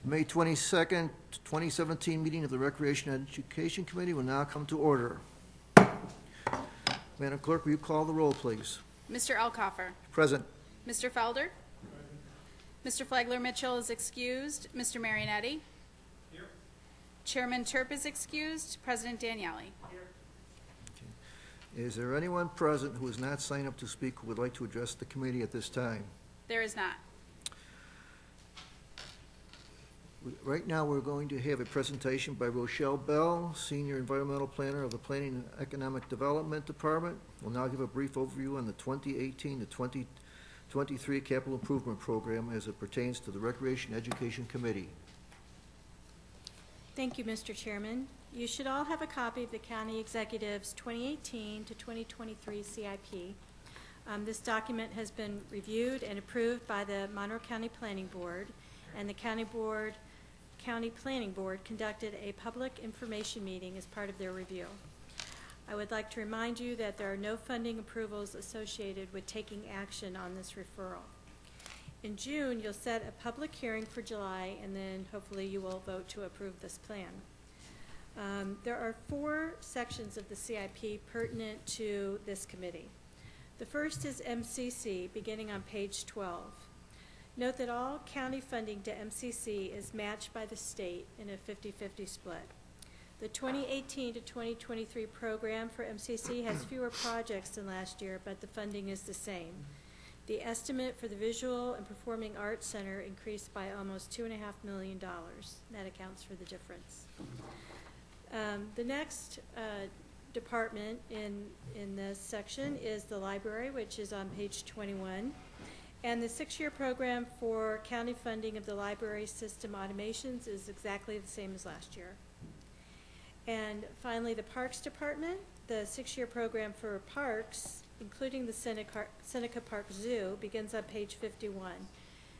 May 22nd, 2017 meeting of the Recreation and Education Committee will now come to order. Madam Clerk, will you call the roll, please? Mr. Alcoffer. Present. Mr. Felder. Mr. Flagler Mitchell is excused. Mr. Marinetti. Here. Chairman Turp is excused. President Daniele. Here. Okay. Is there anyone present who has not signed up to speak who would like to address the committee at this time? There is not. Right now, we're going to have a presentation by Rochelle Bell, Senior Environmental Planner of the Planning and Economic Development Department. We'll now give a brief overview on the 2018 to 2023 Capital Improvement Program as it pertains to the Recreation Education Committee. Thank you, Mr. Chairman. You should all have a copy of the County Executive's 2018 to 2023 CIP. This document has been reviewed and approved by the Monroe County Planning Board, and the County Planning Board conducted a public information meeting as part of their review. I would like to remind you that there are no funding approvals associated with taking action on this referral. In June, you'll set a public hearing for July, and then hopefully you will vote to approve this plan. There are 4 sections of the CIP pertinent to this committee. The first is MCC, beginning on page 12. Note that all county funding to MCC is matched by the state in a 50-50 split. The 2018 to 2023 program for MCC has fewer projects than last year, but the funding is the same. The estimate for the Visual and Performing Arts Center increased by almost $2.5 million. That accounts for the difference. The next department in this section is the library, which is on page 21. And the 6-year program for county funding of the library system automations is exactly the same as last year. And finally, the Parks Department, the 6-year program for parks, including the Seneca Park Zoo, begins on page 51.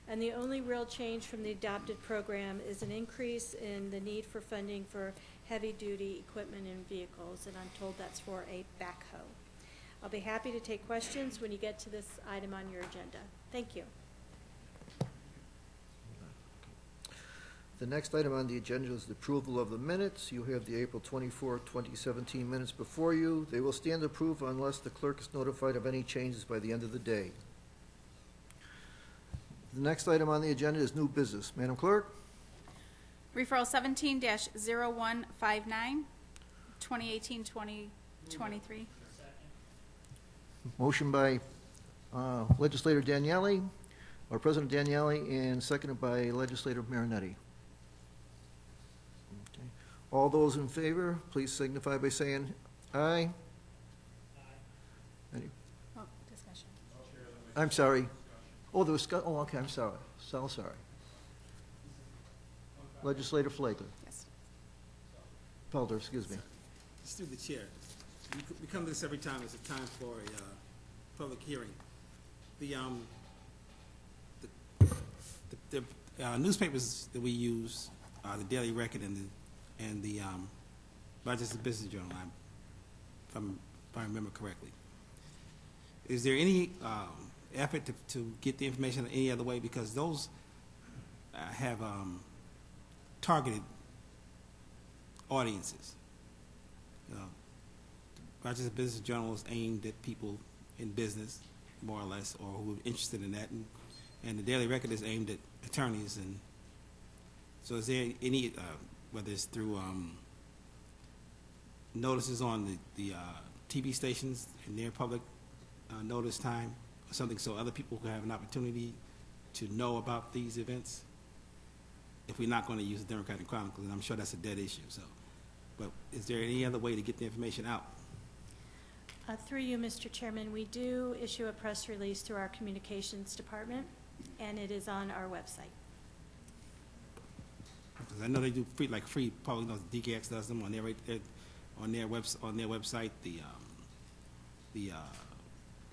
And the only real change from the adopted program is an increase in the need for funding for heavy-duty equipment and vehicles, and I'm told that's for a backhoe. I'll be happy to take questions when you get to this item on your agenda. Thank you. The next item on the agenda is the approval of the minutes. You have the April 24, 2017 minutes before you. They will stand approved unless the clerk is notified of any changes by the end of the day. The next item on the agenda is new business. Madam Clerk? Referral 17-0159, 2018-2023. Motion by Legislator Daniele, or President Daniele, and seconded by Legislator Marinetti. Okay. All those in favor, please signify by saying aye. Aye. Oh, discussion. I'm sorry. Oh, there was, oh, okay, I'm sorry. So sorry. Legislator Flagler. Yes. Felder, excuse me. Just through the chair. We come to this every time. It's a time for a public hearing. The newspapers that we use are the Daily Record and the Rochester Business Journal, if I remember correctly. Is there any effort to get the information any other way? Because those have targeted audiences. Rochester Business Journal is aimed at people in business, more or less, or who are interested in that, and the Daily Record is aimed at attorneys. And so, is there any, whether it's through notices on the TV stations in their public notice time, or something, so other people can have an opportunity to know about these events? If we're not going to use the Democratic Chronicle, and I'm sure that's a dead issue. So, but is there any other way to get the information out? Through you, Mr. Chairman, we do issue a press release through our communications department, and it is on our website. Because I know they do free. Probably knows DKX does them on their website.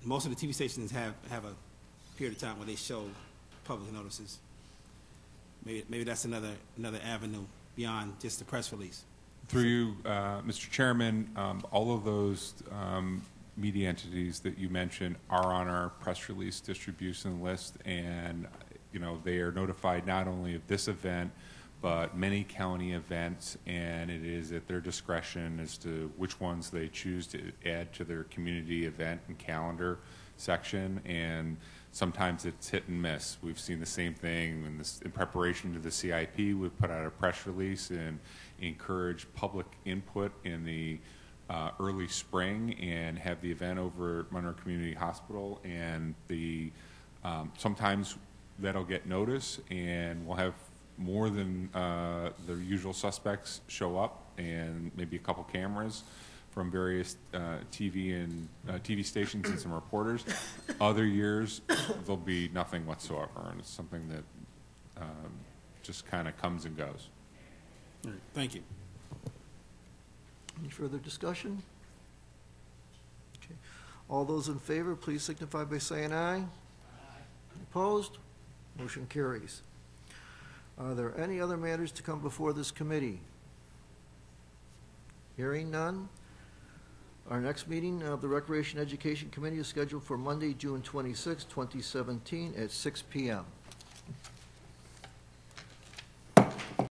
Most of the TV stations have a period of time where they show public notices. Maybe that's another avenue beyond just the press release. Through you, Mr. Chairman, all of those media entities that you mentioned are on our press release distribution list, and they are notified not only of this event, but many county events, and it is at their discretion as to which ones they choose to add to their community event and calendar section, and sometimes it's hit and miss. We've seen the same thing in preparation to the CIP. We've put out a press release and encourage public input in the early spring and have the event over at Monroe Community Hospital, and sometimes that'll get notice and we'll have more than the usual suspects show up, and maybe a couple cameras from various TV stations and some reporters. Other years, there'll be nothing whatsoever, and it's something that just kind of comes and goes. All right, thank you. Any further discussion? Okay. All those in favor, please signify by saying aye. Aye. Opposed? Motion carries. Are there any other matters to come before this committee? Hearing none. Our next meeting of the Recreation Education Committee is scheduled for Monday, June 26, 2017 at 6 p.m.